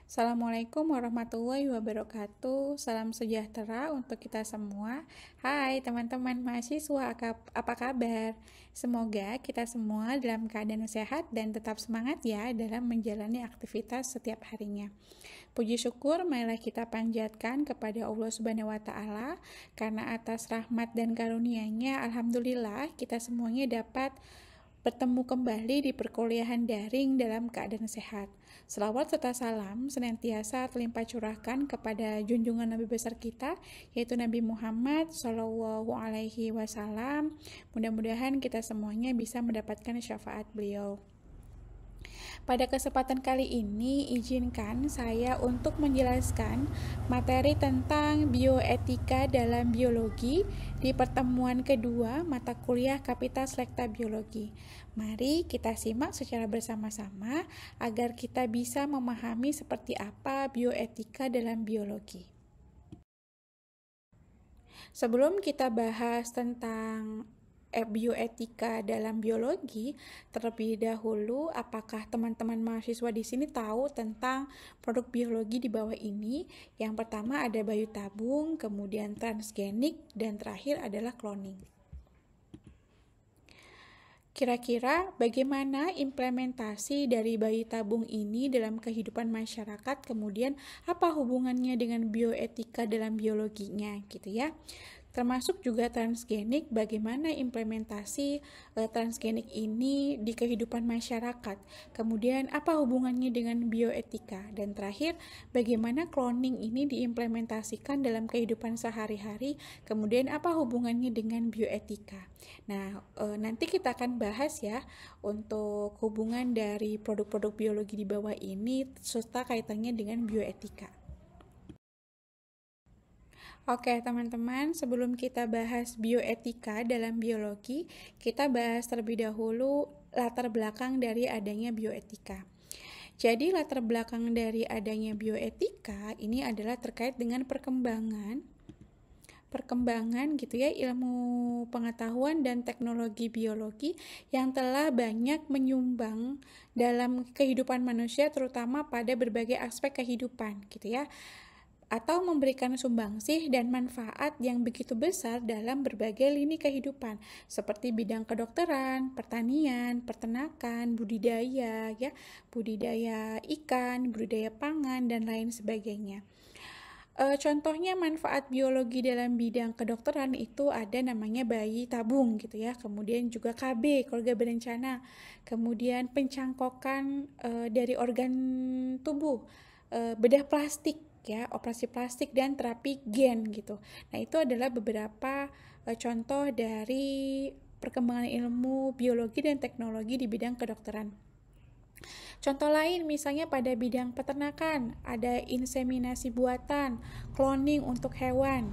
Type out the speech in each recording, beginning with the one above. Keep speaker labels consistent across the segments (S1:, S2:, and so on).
S1: Assalamualaikum warahmatullahi wabarakatuh. Salam sejahtera untuk kita semua. Hai teman-teman mahasiswa, apa kabar? Semoga kita semua dalam keadaan sehat dan tetap semangat ya dalam menjalani aktivitas setiap harinya. Puji syukur marilah kita panjatkan kepada Allah Subhanahu wa taala karena atas rahmat dan karunia-Nya alhamdulillah kita semuanya dapat bertemu kembali di perkuliahan daring dalam keadaan sehat. Selawat serta salam senantiasa terlimpah curahkan kepada junjungan Nabi besar kita, yaitu Nabi Muhammad Shallallahu Alaihi Wasallam. Mudah-mudahan kita semuanya bisa mendapatkan syafaat beliau. Pada kesempatan kali ini, izinkan saya untuk menjelaskan materi tentang bioetika dalam biologi di pertemuan kedua mata kuliah Kapital Selekta Biologi. Mari kita simak secara bersama-sama agar kita bisa memahami seperti apa bioetika dalam biologi. Sebelum kita bahas tentang bioetika dalam biologi, terlebih dahulu apakah teman-teman mahasiswa di sini tahu tentang produk biologi di bawah ini? Yang pertama ada bayi tabung, kemudian transgenik, dan terakhir adalah cloning. Kira-kira bagaimana implementasi dari bayi tabung ini dalam kehidupan masyarakat, kemudian apa hubungannya dengan bioetika dalam biologinya gitu ya. Termasuk juga transgenik, bagaimana implementasi transgenik ini di kehidupan masyarakat. Kemudian apa hubungannya dengan bioetika. Dan terakhir, bagaimana cloning ini diimplementasikan dalam kehidupan sehari-hari. Kemudian apa hubungannya dengan bioetika. Nah, nanti kita akan bahas ya untuk hubungan dari produk-produk biologi di bawah ini serta kaitannya dengan bioetika. Oke teman-teman, sebelum kita bahas bioetika dalam biologi, kita bahas terlebih dahulu latar belakang dari adanya bioetika. Jadi latar belakang dari adanya bioetika ini adalah terkait dengan perkembangan gitu ya, ilmu pengetahuan dan teknologi biologi yang telah banyak menyumbang dalam kehidupan manusia, terutama pada berbagai aspek kehidupan gitu ya, atau memberikan sumbangsih dan manfaat yang begitu besar dalam berbagai lini kehidupan seperti bidang kedokteran, pertanian, peternakan, budidaya ikan, budidaya pangan dan lain sebagainya. Contohnya manfaat biologi dalam bidang kedokteran itu ada namanya bayi tabung gitu ya, kemudian juga KB, keluarga berencana, kemudian pencangkokan dari organ tubuh, bedah plastik ya, operasi plastik dan terapi gen gitu. Nah, itu adalah beberapa contoh dari perkembangan ilmu biologi dan teknologi di bidang kedokteran. Contoh lain misalnya pada bidang peternakan, ada inseminasi buatan, cloning untuk hewan.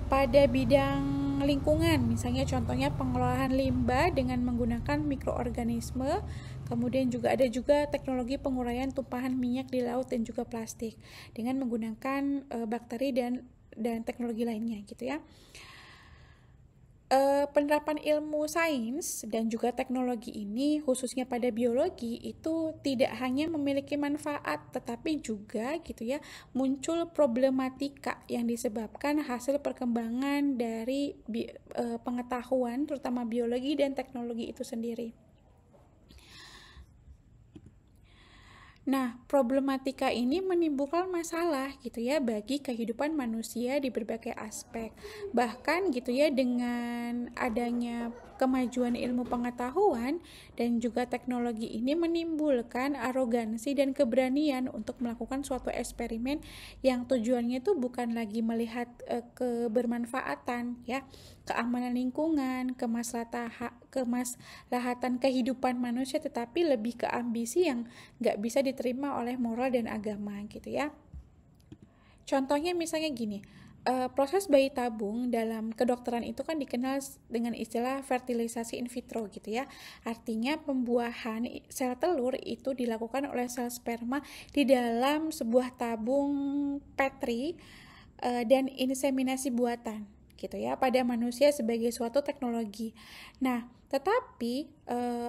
S1: Pada bidang lingkungan, misalnya contohnya pengelolaan limbah dengan menggunakan mikroorganisme, kemudian juga ada teknologi penguraian tumpahan minyak di laut dan juga plastik dengan menggunakan bakteri dan teknologi lainnya gitu ya. Penerapan ilmu sains dan juga teknologi ini khususnya pada biologi itu tidak hanya memiliki manfaat tetapi juga gitu ya muncul problematika yang disebabkan hasil perkembangan dari pengetahuan terutama biologi dan teknologi itu sendiri. Nah, problematika ini menimbulkan masalah gitu ya bagi kehidupan manusia di berbagai aspek. Bahkan gitu ya dengan adanya kemajuan ilmu pengetahuan dan juga teknologi ini menimbulkan arogansi dan keberanian untuk melakukan suatu eksperimen yang tujuannya itu bukan lagi melihat kebermanfaatan ya, keamanan lingkungan, kemaslahatan kehidupan manusia, tetapi lebih ke ambisi yang nggak bisa diterima oleh moral dan agama gitu ya. Contohnya misalnya gini, proses bayi tabung dalam kedokteran itu kan dikenal dengan istilah fertilisasi in vitro gitu ya. Artinya pembuahan sel telur itu dilakukan oleh sel sperma di dalam sebuah tabung Petri dan inseminasi buatan gitu ya pada manusia sebagai suatu teknologi. Nah, tetapi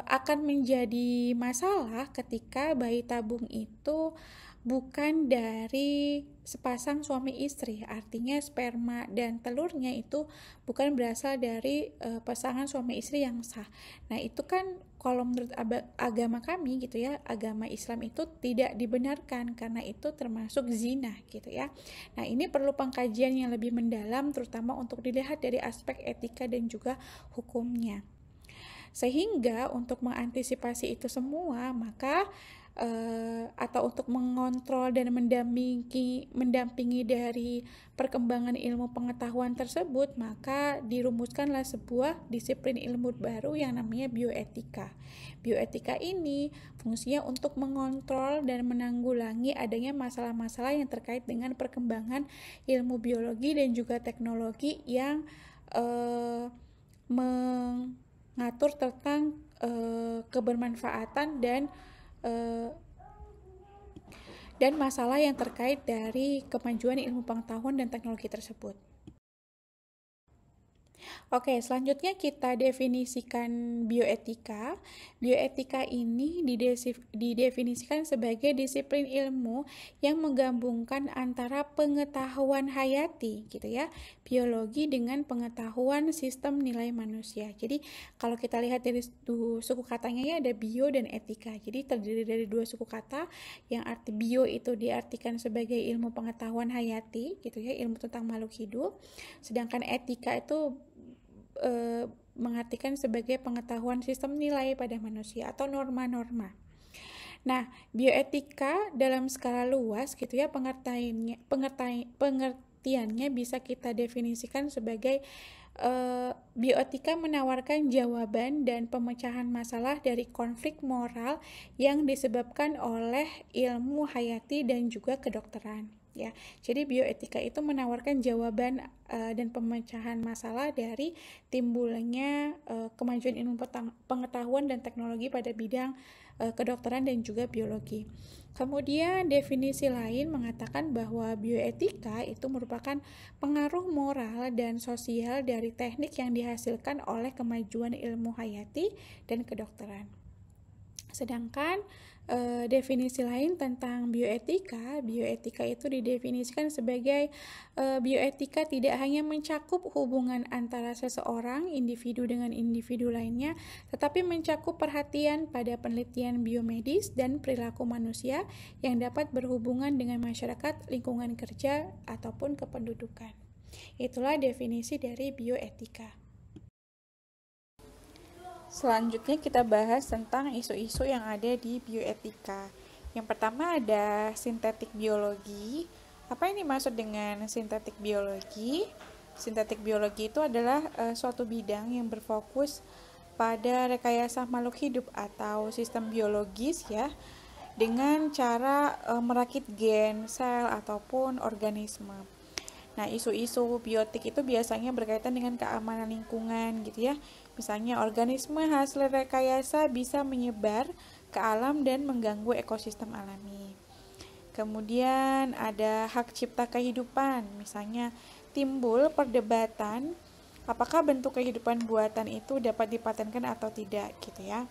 S1: akan menjadi masalah ketika bayi tabung itu bukan dari sepasang suami istri. Artinya sperma dan telurnya itu bukan berasal dari pasangan suami istri yang sah. Nah, itu kan kalau menurut agama kami gitu ya, agama Islam itu tidak dibenarkan karena itu termasuk zina gitu ya. Nah, ini perlu pengkajian yang lebih mendalam terutama untuk dilihat dari aspek etika dan juga hukumnya. Sehingga untuk mengantisipasi itu semua, maka atau untuk mengontrol dan mendampingi dari perkembangan ilmu pengetahuan tersebut, maka dirumuskanlah sebuah disiplin ilmu baru yang namanya bioetika. Bioetika ini fungsinya untuk mengontrol dan menanggulangi adanya masalah-masalah yang terkait dengan perkembangan ilmu biologi dan juga teknologi yang mengatur tentang kebermanfaatan dan masalah yang terkait dari kemajuan ilmu pengetahuan dan teknologi tersebut. Oke, selanjutnya kita definisikan bioetika. Bioetika ini didefinisikan sebagai disiplin ilmu yang menggabungkan antara pengetahuan hayati, gitu ya, biologi dengan pengetahuan sistem nilai manusia. Jadi, kalau kita lihat dari suku katanya ya ada bio dan etika. Jadi, terdiri dari dua suku kata yang arti bio itu diartikan sebagai ilmu pengetahuan hayati, gitu ya, ilmu tentang makhluk hidup. Sedangkan etika itu mengartikan sebagai pengetahuan sistem nilai pada manusia atau norma-norma. Nah, bioetika dalam skala luas gitu ya, pengertiannya bisa kita definisikan sebagai bioetika menawarkan jawaban dan pemecahan masalah dari konflik moral yang disebabkan oleh ilmu hayati dan juga kedokteran. Ya, jadi bioetika itu menawarkan jawaban dan pemecahan masalah dari timbulnya kemajuan ilmu pengetahuan dan teknologi pada bidang kedokteran dan juga biologi. Kemudian definisi lain mengatakan bahwa bioetika itu merupakan pengaruh moral dan sosial dari teknik yang dihasilkan oleh kemajuan ilmu hayati dan kedokteran. Sedangkan definisi lain tentang bioetika itu didefinisikan sebagai bioetika tidak hanya mencakup hubungan antara seseorang, individu dengan individu lainnya, tetapi mencakup perhatian pada penelitian biomedis dan perilaku manusia yang dapat berhubungan dengan masyarakat, lingkungan kerja, ataupun kependudukan. Itulah definisi dari bioetika. Selanjutnya kita bahas tentang isu-isu yang ada di bioetika. Yang pertama ada sintetik biologi. Apa yang dimaksud dengan sintetik biologi? Sintetik biologi itu adalah suatu bidang yang berfokus pada rekayasa makhluk hidup atau sistem biologis ya, dengan cara merakit gen, sel, ataupun organisme. Nah, isu-isu biotik itu biasanya berkaitan dengan keamanan lingkungan gitu ya. Misalnya organisme hasil rekayasa bisa menyebar ke alam dan mengganggu ekosistem alami. Kemudian ada hak cipta kehidupan. Misalnya timbul perdebatan apakah bentuk kehidupan buatan itu dapat dipatenkan atau tidak gitu ya.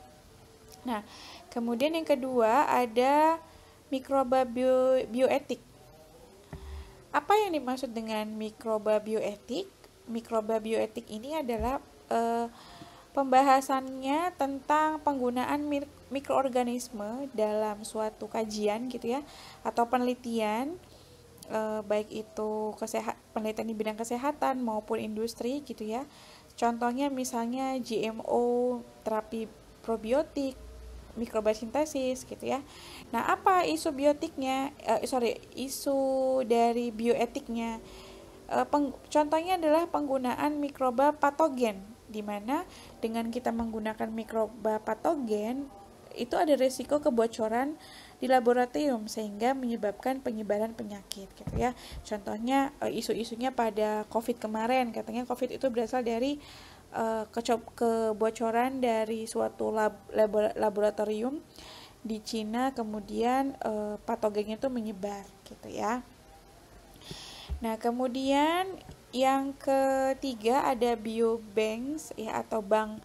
S1: Nah, kemudian yang kedua ada mikroba bioetik. Apa yang dimaksud dengan mikroba bioetik? Mikroba bioetik ini adalah pembahasannya tentang penggunaan mikroorganisme dalam suatu kajian gitu ya, atau penelitian, baik itu penelitian di bidang kesehatan maupun industri gitu ya. Contohnya misalnya GMO, terapi probiotik, mikroba sintesis gitu ya. Nah, apa isu biotiknya? Isu dari bioetiknya. Contohnya adalah penggunaan mikroba patogen, di mana dengan kita menggunakan mikroba patogen itu ada risiko kebocoran di laboratorium sehingga menyebabkan penyebaran penyakit gitu ya. Contohnya isu-isunya pada COVID kemarin, katanya COVID itu berasal dari kebocoran dari suatu laboratorium di Cina, kemudian patogennya itu menyebar gitu ya. Nah, kemudian yang ketiga ada biobanks ya, atau bank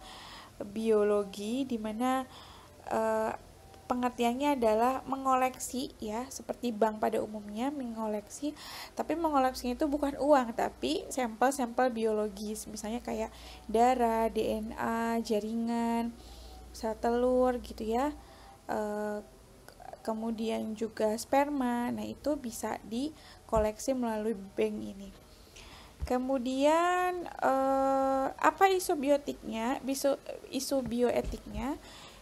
S1: biologi, di mana pengertiannya adalah mengoleksi ya, seperti bank pada umumnya mengoleksi, tapi mengoleksinya itu bukan uang, tapi sampel-sampel biologis, misalnya kayak darah, DNA, jaringan, sel telur gitu ya. Kemudian juga sperma. Nah, itu bisa dikoleksi melalui bank ini. Kemudian apa isu bioetiknya?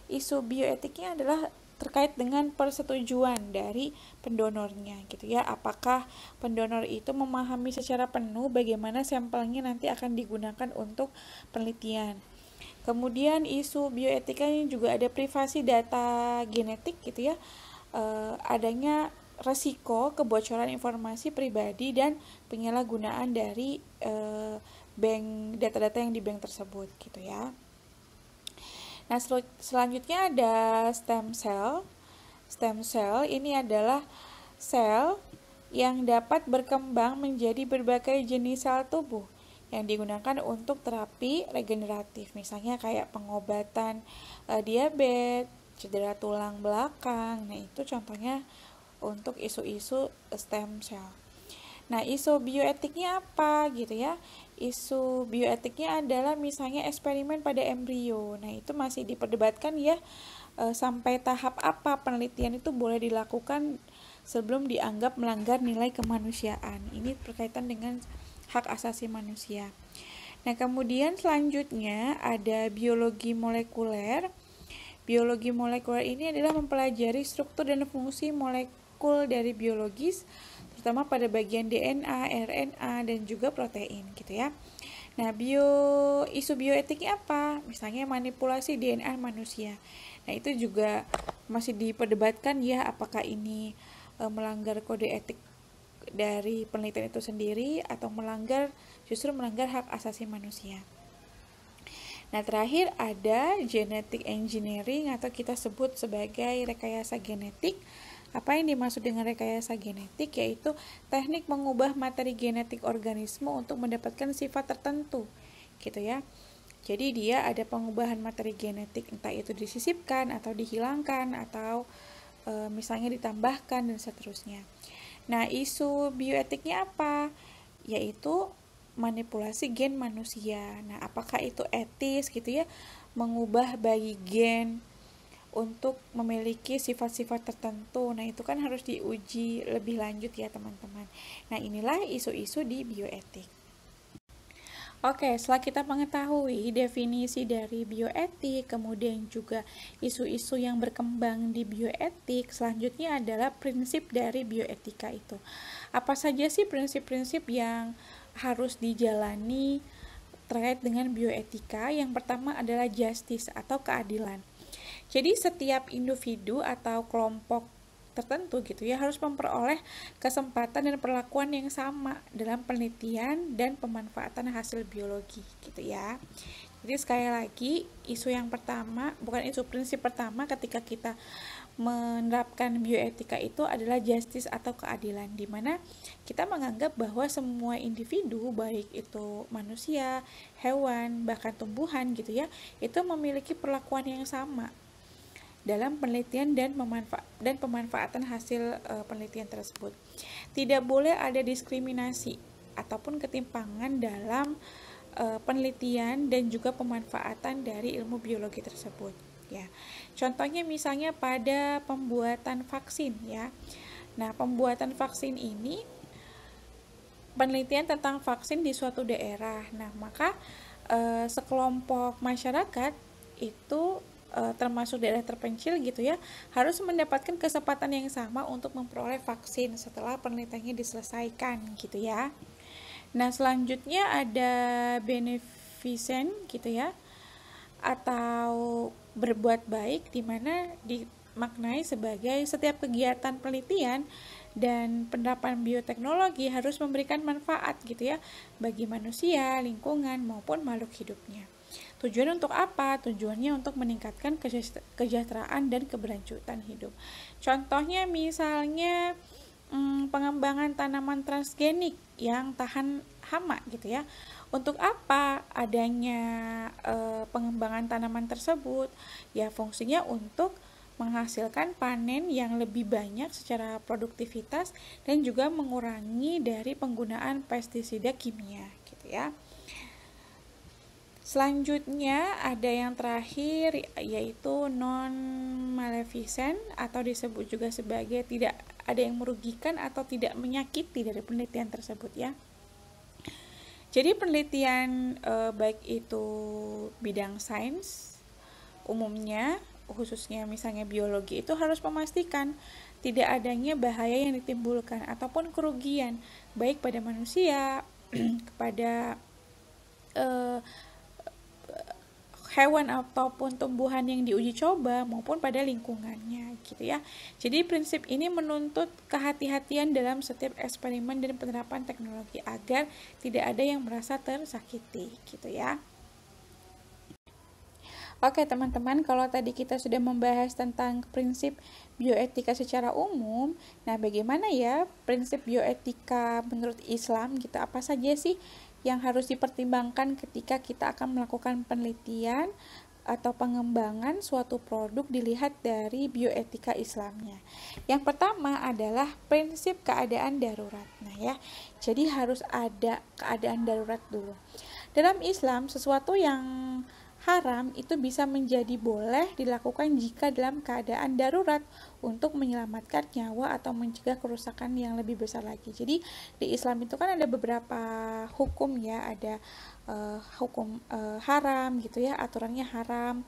S1: Isu bioetiknya adalah terkait dengan persetujuan dari pendonornya gitu ya. Apakah pendonor itu memahami secara penuh bagaimana sampelnya nanti akan digunakan untuk penelitian. Kemudian isu bioetika ini juga ada privasi data genetik gitu ya. Adanya resiko kebocoran informasi pribadi dan penyalahgunaan dari bank data-data yang di bank tersebut gitu ya. Nah, selanjutnya ada stem cell. Stem cell ini adalah sel yang dapat berkembang menjadi berbagai jenis sel tubuh yang digunakan untuk terapi regeneratif, misalnya kayak pengobatan diabetes, cedera tulang belakang. Nah, itu contohnya untuk isu-isu stem cell. Nah, isu bioetiknya apa gitu ya? Isu bioetiknya adalah misalnya eksperimen pada embrio. Nah, itu masih diperdebatkan ya, sampai tahap apa penelitian itu boleh dilakukan sebelum dianggap melanggar nilai kemanusiaan. Ini berkaitan dengan hak asasi manusia. Nah, kemudian selanjutnya ada biologi molekuler. Biologi molekuler ini adalah mempelajari struktur dan fungsi molekul dari biologis, terutama pada bagian DNA, RNA, dan juga protein gitu ya. Nah, isu bioetiknya apa? Misalnya manipulasi DNA manusia. Nah, itu juga masih diperdebatkan ya, apakah ini melanggar kode etik dari penelitian itu sendiri atau justru melanggar hak asasi manusia. Nah, terakhir ada genetic engineering atau kita sebut sebagai rekayasa genetik. Apa yang dimaksud dengan rekayasa genetik? Yaitu teknik mengubah materi genetik organisme untuk mendapatkan sifat tertentu gitu ya. Jadi dia ada pengubahan materi genetik, entah itu disisipkan atau dihilangkan atau misalnya ditambahkan dan seterusnya. Nah, isu bioetiknya apa? Yaitu manipulasi gen manusia. Nah, apakah itu etis gitu ya, mengubah bagi gen untuk memiliki sifat-sifat tertentu. Nah, itu kan harus diuji lebih lanjut ya, teman-teman. Nah, inilah isu-isu di bioetik. Oke, setelah kita mengetahui definisi dari bioetik, kemudian juga isu-isu yang berkembang di bioetik, selanjutnya adalah prinsip dari bioetika itu. Apa saja sih prinsip-prinsip yang harus dijalani terkait dengan bioetika? Yang pertama adalah justice atau keadilan. Jadi setiap individu atau kelompok tertentu gitu ya harus memperoleh kesempatan dan perlakuan yang sama dalam penelitian dan pemanfaatan hasil biologi gitu ya. Jadi sekali lagi prinsip pertama ketika kita menerapkan bioetika itu adalah justice atau keadilan, di mana kita menganggap bahwa semua individu, baik itu manusia, hewan, bahkan tumbuhan gitu ya, itu memiliki perlakuan yang sama dalam penelitian dan pemanfaatan hasil penelitian tersebut. Tidak boleh ada diskriminasi ataupun ketimpangan dalam penelitian dan juga pemanfaatan dari ilmu biologi tersebut ya. Contohnya misalnya pada pembuatan vaksin ya. Nah, pembuatan vaksin ini penelitian tentang vaksin di suatu daerah. Nah, maka sekelompok masyarakat itu termasuk daerah terpencil gitu ya, harus mendapatkan kesempatan yang sama untuk memperoleh vaksin setelah penelitiannya diselesaikan gitu ya. Nah, selanjutnya ada beneficent gitu ya, atau berbuat baik, di mana dimaknai sebagai setiap kegiatan penelitian dan penerapan bioteknologi harus memberikan manfaat gitu ya bagi manusia, lingkungan maupun makhluk hidupnya. Tujuan untuk apa? Tujuannya untuk meningkatkan kesejahteraan dan keberlanjutan hidup. Contohnya misalnya pengembangan tanaman transgenik yang tahan hama gitu ya. Untuk apa adanya pengembangan tanaman tersebut? Ya, fungsinya untuk menghasilkan panen yang lebih banyak secara produktivitas dan juga mengurangi dari penggunaan pestisida kimia gitu ya. Selanjutnya ada yang terakhir yaitu non-maleficent atau disebut juga sebagai tidak ada yang merugikan atau tidak menyakiti dari penelitian tersebut ya. Jadi penelitian baik itu bidang sains umumnya, khususnya misalnya biologi, itu harus memastikan tidak adanya bahaya yang ditimbulkan ataupun kerugian baik pada manusia, kepada hewan ataupun tumbuhan yang diuji coba maupun pada lingkungannya gitu ya. Jadi prinsip ini menuntut kehati-hatian dalam setiap eksperimen dan penerapan teknologi agar tidak ada yang merasa tersakiti gitu ya. Oke teman-teman, kalau tadi kita sudah membahas tentang prinsip bioetika secara umum, nah bagaimana ya prinsip bioetika menurut Islam gitu? Apa saja sih yang harus dipertimbangkan ketika kita akan melakukan penelitian atau pengembangan suatu produk dilihat dari bioetika Islamnya? Yang pertama adalah prinsip keadaan darurat. Nah ya, jadi harus ada keadaan darurat dulu. Dalam Islam, sesuatu yang haram itu bisa menjadi boleh dilakukan jika dalam keadaan darurat untuk menyelamatkan nyawa atau mencegah kerusakan yang lebih besar lagi. Jadi di Islam itu kan ada beberapa hukum ya, ada hukum haram gitu ya, aturannya haram,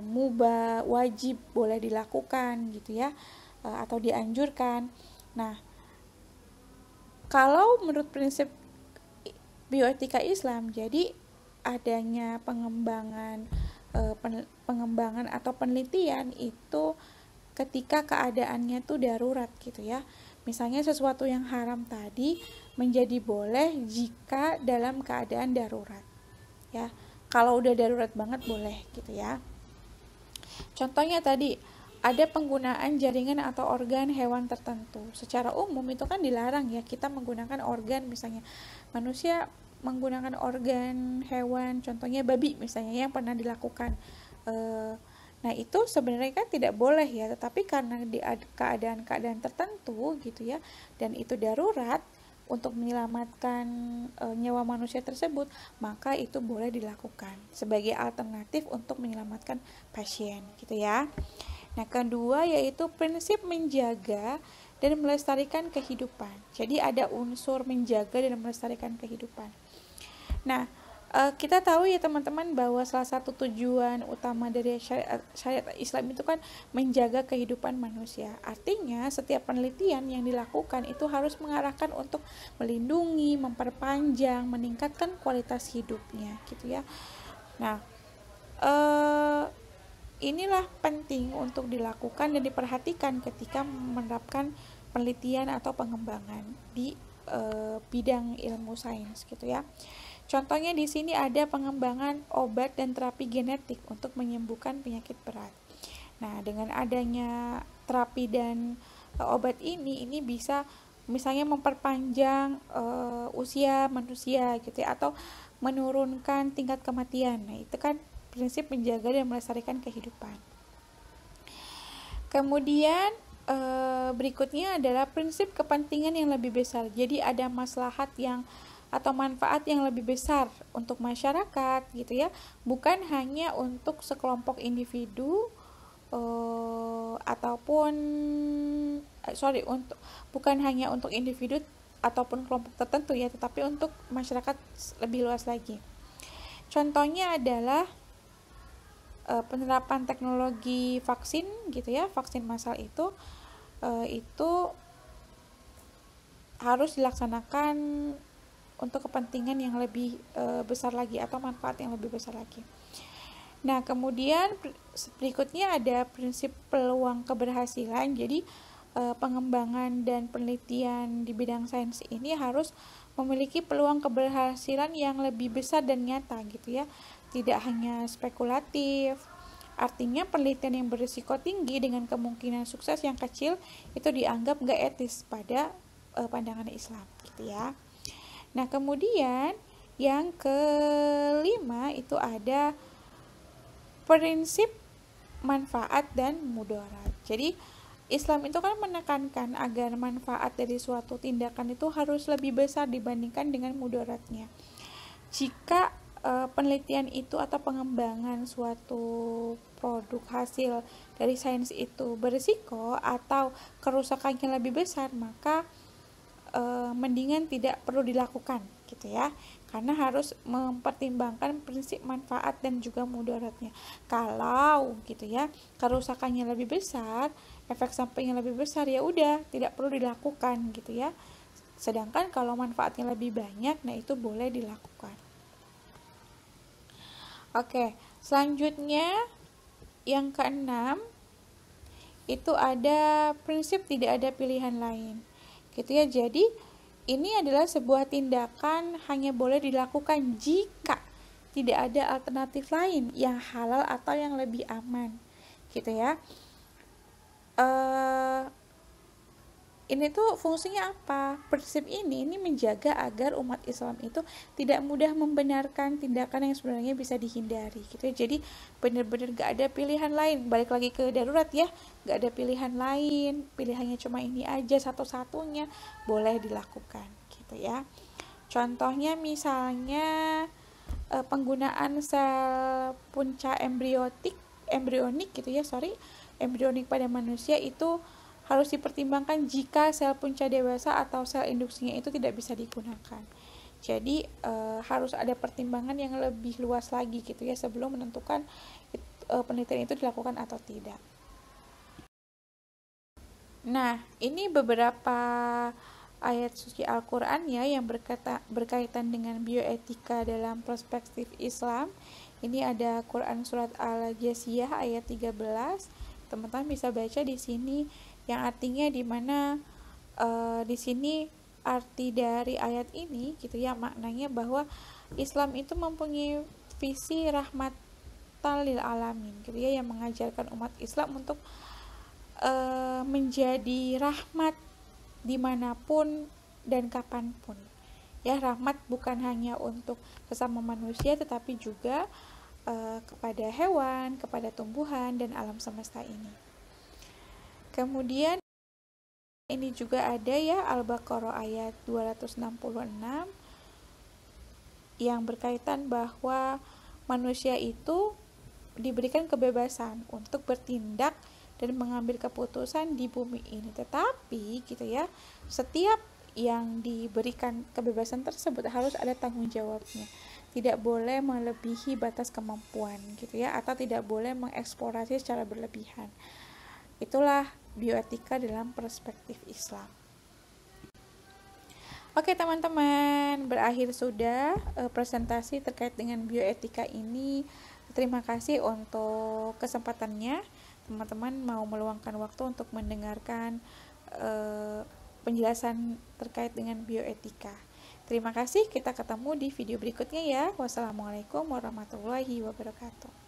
S1: mubah, wajib, boleh dilakukan gitu ya, atau dianjurkan. Nah, kalau menurut prinsip bioetika Islam, jadi adanya pengembangan atau penelitian itu ketika keadaannya tuh darurat gitu ya. Misalnya sesuatu yang haram tadi menjadi boleh jika dalam keadaan darurat ya. Kalau udah darurat banget boleh gitu ya. Contohnya tadi ada penggunaan jaringan atau organ hewan tertentu. Secara umum itu kan dilarang ya kita menggunakan organ, misalnya manusia menggunakan organ hewan, contohnya babi misalnya yang pernah dilakukan. Nah itu sebenarnya kan tidak boleh ya, tetapi karena di keadaan-keadaan tertentu gitu ya, dan itu darurat untuk menyelamatkan nyawa manusia tersebut, maka itu boleh dilakukan sebagai alternatif untuk menyelamatkan pasien gitu ya. Nah kedua yaitu prinsip menjaga dan melestarikan kehidupan. Jadi ada unsur menjaga dan melestarikan kehidupan. Nah, kita tahu ya teman-teman bahwa salah satu tujuan utama dari syariat Islam itu kan menjaga kehidupan manusia. Artinya setiap penelitian yang dilakukan itu harus mengarahkan untuk melindungi, memperpanjang, meningkatkan kualitas hidupnya gitu ya. Nah, inilah penting untuk dilakukan dan diperhatikan ketika menerapkan penelitian atau pengembangan di bidang ilmu sains gitu ya. Contohnya di sini ada pengembangan obat dan terapi genetik untuk menyembuhkan penyakit berat. Nah, dengan adanya terapi dan obat ini bisa misalnya memperpanjang usia manusia gitu ya, atau menurunkan tingkat kematian. Nah, itu kan prinsip menjaga dan melestarikan kehidupan. Kemudian berikutnya adalah prinsip kepentingan yang lebih besar. Jadi ada maslahat yang atau manfaat yang lebih besar untuk masyarakat gitu ya, bukan hanya untuk sekelompok individu bukan hanya untuk individu ataupun kelompok tertentu ya, tetapi untuk masyarakat lebih luas lagi. Contohnya adalah penerapan teknologi vaksin gitu ya, vaksin massal itu harus dilaksanakan untuk kepentingan yang lebih besar lagi atau manfaat yang lebih besar lagi. Nah, kemudian berikutnya ada prinsip peluang keberhasilan. Jadi pengembangan dan penelitian di bidang sains ini harus memiliki peluang keberhasilan yang lebih besar dan nyata gitu ya. Tidak hanya spekulatif. Artinya penelitian yang berisiko tinggi dengan kemungkinan sukses yang kecil itu dianggap nggak etis pada pandangan Islam gitu ya. Nah, kemudian yang kelima itu ada prinsip manfaat dan mudarat. Jadi Islam itu kan menekankan agar manfaat dari suatu tindakan itu harus lebih besar dibandingkan dengan mudaratnya. Jika penelitian itu atau pengembangan suatu produk hasil dari sains itu berisiko atau kerusakannya lebih besar, maka mendingan tidak perlu dilakukan gitu ya, karena harus mempertimbangkan prinsip manfaat dan juga mudaratnya. Kalau gitu ya kerusakannya lebih besar, efek sampingnya lebih besar, ya udah tidak perlu dilakukan gitu ya. Sedangkan kalau manfaatnya lebih banyak, nah itu boleh dilakukan. Oke, selanjutnya yang keenam itu ada prinsip tidak ada pilihan lain gitu ya. Jadi ini adalah sebuah tindakan hanya boleh dilakukan jika tidak ada alternatif lain yang halal atau yang lebih aman gitu ya. Ini tuh fungsinya apa? Prinsip ini menjaga agar umat Islam itu tidak mudah membenarkan tindakan yang sebenarnya bisa dihindari gitu ya. Jadi benar-benar gak ada pilihan lain. Balik lagi ke darurat ya, gak ada pilihan lain, pilihannya cuma ini aja satu-satunya, boleh dilakukan gitu ya. Contohnya misalnya penggunaan sel punca embrionik gitu ya, embrionik pada manusia itu harus dipertimbangkan jika sel punca dewasa atau sel induksinya itu tidak bisa digunakan. Jadi harus ada pertimbangan yang lebih luas lagi gitu ya sebelum menentukan penelitian itu dilakukan atau tidak. Nah, ini beberapa ayat suci Al-Quran ya yang berkaitan dengan bioetika dalam perspektif Islam. Ini ada Quran surat Al-Jasiyah ayat 13. Teman-teman bisa baca di sini, yang artinya di mana di sini arti dari ayat ini gitu ya, maknanya bahwa Islam itu mempunyai visi rahmatan lil alamin gitu ya, yang mengajarkan umat Islam untuk menjadi rahmat dimanapun dan kapanpun ya. Rahmat bukan hanya untuk sesama manusia tetapi juga kepada hewan, kepada tumbuhan dan alam semesta ini. Kemudian ini juga ada ya Al-Baqarah ayat 266 yang berkaitan bahwa manusia itu diberikan kebebasan untuk bertindak dan mengambil keputusan di bumi ini. Tetapi gitu ya, setiap yang diberikan kebebasan tersebut harus ada tanggung jawabnya. Tidak boleh melebihi batas kemampuan gitu ya, atau tidak boleh mengeksplorasi secara berlebihan. Itulah bioetika dalam perspektif Islam. Oke teman-teman, berakhir sudah presentasi terkait dengan bioetika ini. Terima kasih untuk kesempatannya. Teman-teman mau meluangkan waktu untuk mendengarkan penjelasan terkait dengan bioetika. Terima kasih, kita ketemu di video berikutnya ya. Wassalamualaikum warahmatullahi wabarakatuh.